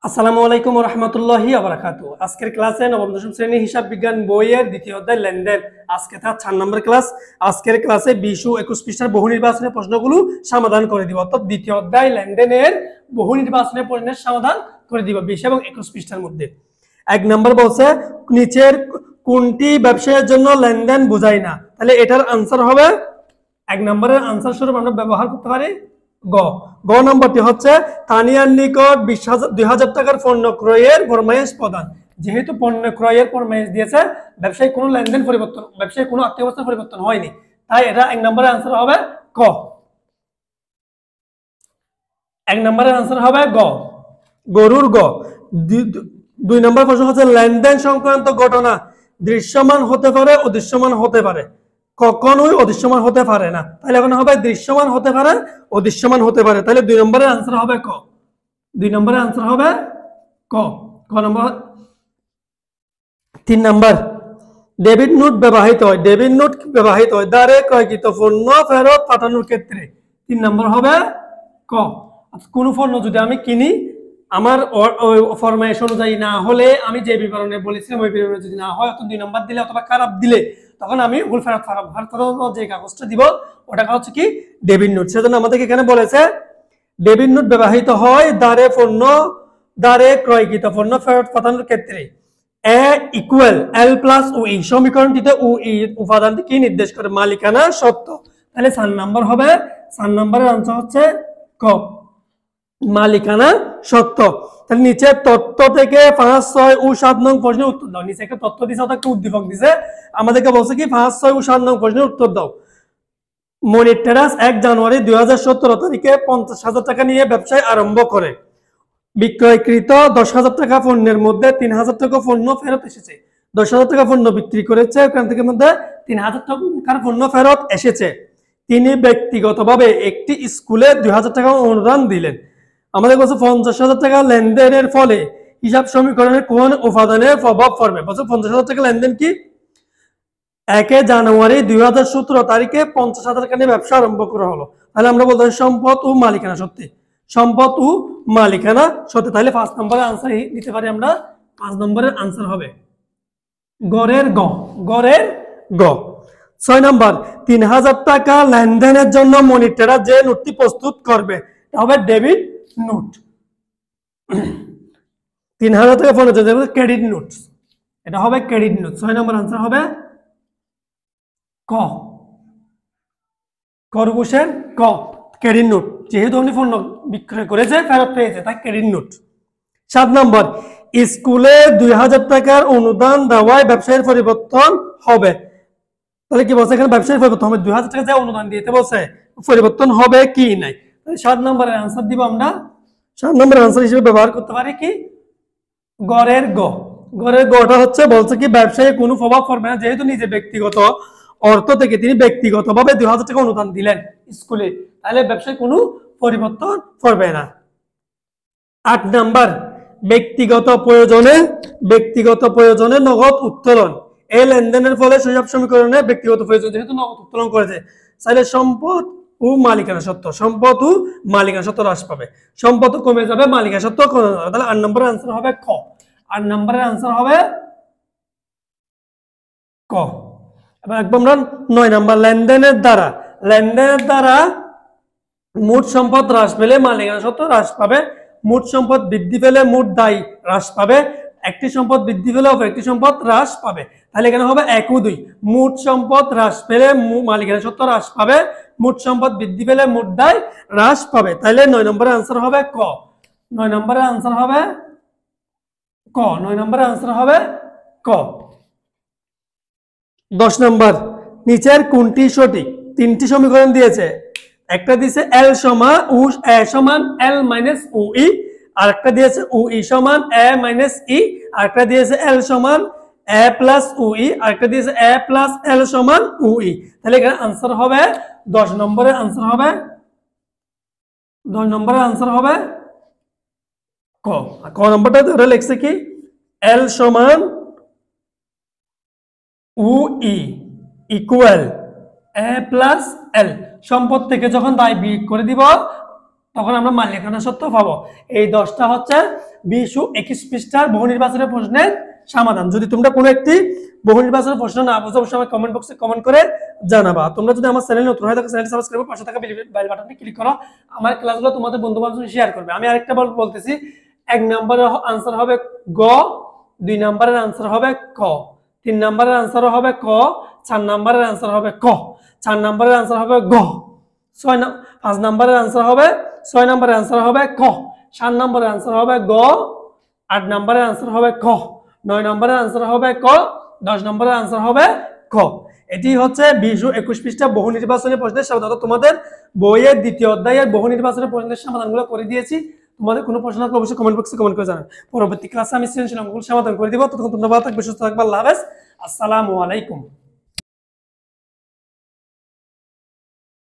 আসসালামু আলাইকুম ওয়া রাহমাতুল্লাহি ওয়া বারাকাতুহু। আজকের ক্লাসে নবম দশম শ্রেণীর হিসাব বিজ্ঞান বইয়ের দ্বিতীয় অধ্যায় লেনদেন। আজকে তার 4 নম্বর ক্লাস। আজকের ক্লাসে 20 ও 21 পৃষ্ঠার বহু নির্বাচনের প্রশ্নগুলো সমাধান করে দিব। অর্থাৎ দ্বিতীয় অধ্যায় লেনদেনের বহু নির্বাচনের প্রশ্নের সমাধান করে দিব 20 এবং 21 পৃষ্ঠার মধ্যে। 1 নম্বর বলছে নিচের কোনটি ব্যবসায়ের জন্য লেনদেন বোঝায় না? তাহলে এটার আনসার হবে 1 নম্বরের আনসার স্বরূপ আমরা ব্যবহার করতে পারি গ। গ নম্বরটি হচ্ছে তানিয়ার নিকট 20,000 টাকার পণ্য ক্রয়ের ফরমাইশ প্রদান। যেহেতু পণ্য ক্রয়ের ফরমাইশ দিয়েছে, ব্যবসায়িক কোনো লেনদেন পরিবর্তন, ব্যবসায়িক কোনো আর্থিক অবস্থার পরিবর্তন হয়নি, তাই এটা 1 নম্বরের আনসার হবে ক। 1 নম্বরের আনসার হবে গ। গরুর গ। 2 নম্বর প্রশ্ন হচ্ছে লেনদেন সংক্রান্ত ঘটনা দৃশ্যমান হতে পারে, অদৃশ্যমান হতে পারে। কখনোই অদৃশ্যমান হতে পারে না, তাহলে এখন হবে দৃশ্যমান হতে পারে, অদৃশ্যমান হতে পারে। তাহলে 2 নম্বরের আনসার হবে ক। 2 নম্বরের আনসার হবে ক। ক নম্বর। 3 নম্বর ডেবিট নোট ব্যবহৃত হয়। ডেবিট নোট ব্যবহৃত হয় দ্বারে ক্রয়কৃত পণ্য ফেরত পাঠানোর ক্ষেত্রে। 3 নম্বর হবে ক। কোন পণ্য যদি আমি কিনি, আমার ফরমাইশ অনুযায়ী না হলে, আমি যে বিবরণে বলেছিলাম ওই বিবরণে যদি না হয়, অথবা 2 নম্বর দিলে অথবা খারাপ দিলে, তখন আমি ভুল ফেরত যে কাগজটা দিব ওটা হচ্ছে কি ডেবিট নোট। সেজন্য আমাদেরকে এখানে বলেছে ডেবিট নোট ব্যবহৃত হয় দ্বারে ক্রয়কৃত পণ্য ফেরত পাঠানোর ক্ষেত্রে। এ ইকুয়াল এল প্লাস ও ই সমীকরণটিতে ও ই উপাদানটি কি নির্দেশ করে? মালিকানা সত্য। তাহলে 4 নম্বর হবে, 4 নম্বরের আনসার হচ্ছে ক, মালিকানা সত্য। তাহলে নিচের তথ্য থেকে 5, 6 ও 7 নং প্রশ্নের উত্তর দাও। নিচে একটা তথ্য দিছে, একটা উদ্দীপক দিছে, আমাদেরকে বলছে কি 5, 6 ও 7 নং প্রশ্নের উত্তর দাও। মনির ট্রেডার্স 1 জানুয়ারি 2017 তারিখে 50,000 টাকা নিয়ে ব্যবসায় আরম্ভ করে। বিক্রয়কৃত 10,000 টাকা পণ্যের মধ্যে 3,000 টাকা পণ্য ফেরত এসেছে। 10,000 টাকা পণ্য বিক্রি করেছে, ওখান থেকে মধ্যে 3,000 টাকার পণ্য ফেরত এসেছে। তিনি ব্যক্তিগতভাবে একটি স্কুলে 2,000 টাকা অনুদান দিলেন। আমাদের কাছে 50,000 টাকা লেনদেনের ফলে হিসাব সমীকরণের কোন উপাদানের প্রভাব পড়বে? বলছে 50,000 টাকা লেনদেন কি 1 জানুয়ারি 2017 তারিখে 50,000 টাকা নিয়ে ব্যবসা আরম্ভ করা হলো। তাহলে আমরা বলতে পারি সম্পদ ও মালিকানা সত্যি, সম্পদ ও মালিকানা সত্যি। তাহলে 5 নম্বরের আনসার দিতে পারি আমরা। 5 নম্বরের আনসার হবে গড়ের গ। গড়ের গ। 6 নম্বর 3,000 টাকা লেনদেনের জন্য মনির ট্রেডার যে নোটটি প্রস্তুত করবে এটা হবে ডেবিট নোট। 3,000 টাকা ফোন হচ্ছে ক্রেডিট নোট, এটা হবে ক্রেডিট নোট। 6 নম্বর আনসার হবে ক। খরগোশের ক, ক্রেডিট নোট। যেহেতু উনি পণ্য বিক্রয় করেছে, ফেরত পেয়েছে, তাই ক্রেডিট নোট। 7 নম্বর স্কুলে 2,000 টাকার অনুদান দেওয়ায় ব্যবসায়ের পরিবর্তন হবে। তাহলে কি বলছে এখানে ব্যবসায়ের পরিবর্তন হবে? 2,000 টাকা যে অনুদান দিতে বলছে, পরিবর্তন হবে কি নাই? 7 নম্বরের আনসার দিব আমরা। 7 নম্বরের আনসার হিসেবে ব্যবহার করতে পারি কি গড়ের গ। গড়ের গটা হচ্ছে বলছে কি ব্যবসায় কোনো প্রভাব পড়বে না, যেহেতু নিজে ব্যক্তিগত অর্থ থেকে তিনি ব্যক্তিগতভাবে 2,000 টাকা অনুদান দিলেন স্কুলে, তাহলে ব্যবসায় কোনো পরিবর্তন পড়বে না। 8 নাম্বার ব্যক্তিগত প্রয়োজনে নগদ উত্তোলন। এই লেনদেনের ফলে হিসাব সমীকরণে ব্যক্তিগত প্রয়োজন যেহেতু নগদ উত্তোলন করেছে, তাহলে সম্পদ ও মালিকানা সত্ত্ব, সম্পদ ও মালিকানা সত্ত্ব হ্রাস পাবে, সম্পদ কমে যাবে, মালিকানা সত্ত্ব কমে যাবে। তাহলে 8 নম্বরের আনসার হবে খ। 8 নম্বরের আনসার হবে ক। এবার আমরা 9 নম্বর লেনদেনের দ্বারা মোট সম্পদ হ্রাস পেলে মালিকানা সত্ত্ব হ্রাস পাবে, মোট সম্পদ বৃদ্ধি পেলে মোট দায় হ্রাস পাবে, একটি সম্পদ বৃদ্ধি পেলে অপর একটি সম্পদ হ্রাস পাবে। তাহলে এখানে হবে 1 ও 2। মোট সম্পদ হ্রাস পেলে মালিকানা সত্ত্ব হ্রাস পাবে, মোট সম্পদ বৃদ্ধি পেলে মোট দায় হ্রাস পাবে। তাহলে 9 নম্বরের আনসার হবে ক। 9 নম্বরের আনসার হবে ক। 9 নম্বরের আনসার হবে ক। 10 নম্বর নিচের কোনটি সঠিক? 3টি সমীকরণ দিয়েছে, একটা দিয়েছে এল সমান ও এ সমান এল মাইনাস ও ই, আর একটা দিয়েছে ও ই সমান এ মাইনাস ই, আর একটা দিয়েছে এল সমান এ প্লাস ও ই, আর একটা দিয়েছে এ প্লাস এল সমান ও ই। তাহলে এখানে আনসার হবে 10 নম্বরের আনসার হবে 10 নম্বরের আনসার হবে ক। ক নম্বরটা ধরে লিখছে কি এল সমান ও ই ইকুয়াল এ প্লাস এল। সম্পদ থেকে যখন দায় বিয়োগ করে দিব, তখন আমরা মালিকানা সত্ত্ব পাবো। এই 10টা হচ্ছে 20 ও 21 পৃষ্ঠার বহু নির্বাচনের প্রশ্নের সমাধান। যদি তোমরা কোনো একটি বহু নির্বাচনের প্রশ্ন না বুঝো অবশ্যই আমার কমেন্ট বক্সে কমেন্ট করে জানাবা। তোমরা যদি আমার চ্যানেলে নতুন হয় তাহলে চ্যানেলটি সাবস্ক্রাইব করে পাশে থাকা বেল বাটনটি ক্লিক করো, আমার ক্লাসগুলো তোমাদের বন্ধু বান্ধবদের শেয়ার করবে। আমি আরেকটা বলতেছি, 1 নম্বরের আনসার হবে গ, 2 নম্বরের আনসার হবে ক, 3 নম্বরের আনসার হবে ক, 4 নম্বরের আনসার হবে ক, 4 নম্বরের আনসার হবে গ, 5 নম্বরের আনসার হবে 6 নম্বরের আনসার হবে ক, 7 নম্বরের আনসার হবে গ, 8 নম্বরের আনসার হবে ক, 9 নম্বরের আনসার হবে ক, 10 নম্বরের আনসার হবে ক। এটি হচ্ছে 20 ও 21 পৃষ্ঠা বহু নির্বাচনী প্রশ্নের সমাধান। তোমাদের বইয়ের 2য় অধ্যায়ের বহু নির্বাচনী প্রশ্নের সমাধানগুলো করে দিয়েছি। তোমাদের কোনো প্রশ্ন থাকলে অবশ্যই কমেন্ট বক্সে কমেন্ট করে জানান। পরবর্তী ক্লাসে আমি সৃজনশীল অঙ্কগুলো সমাধান করে দিব। ততক্ষণ তোমরা ভালো থাকবে, সুস্থ থাকবে। আল্লাহ হাফেজ, আসসালামু আলাইকুম।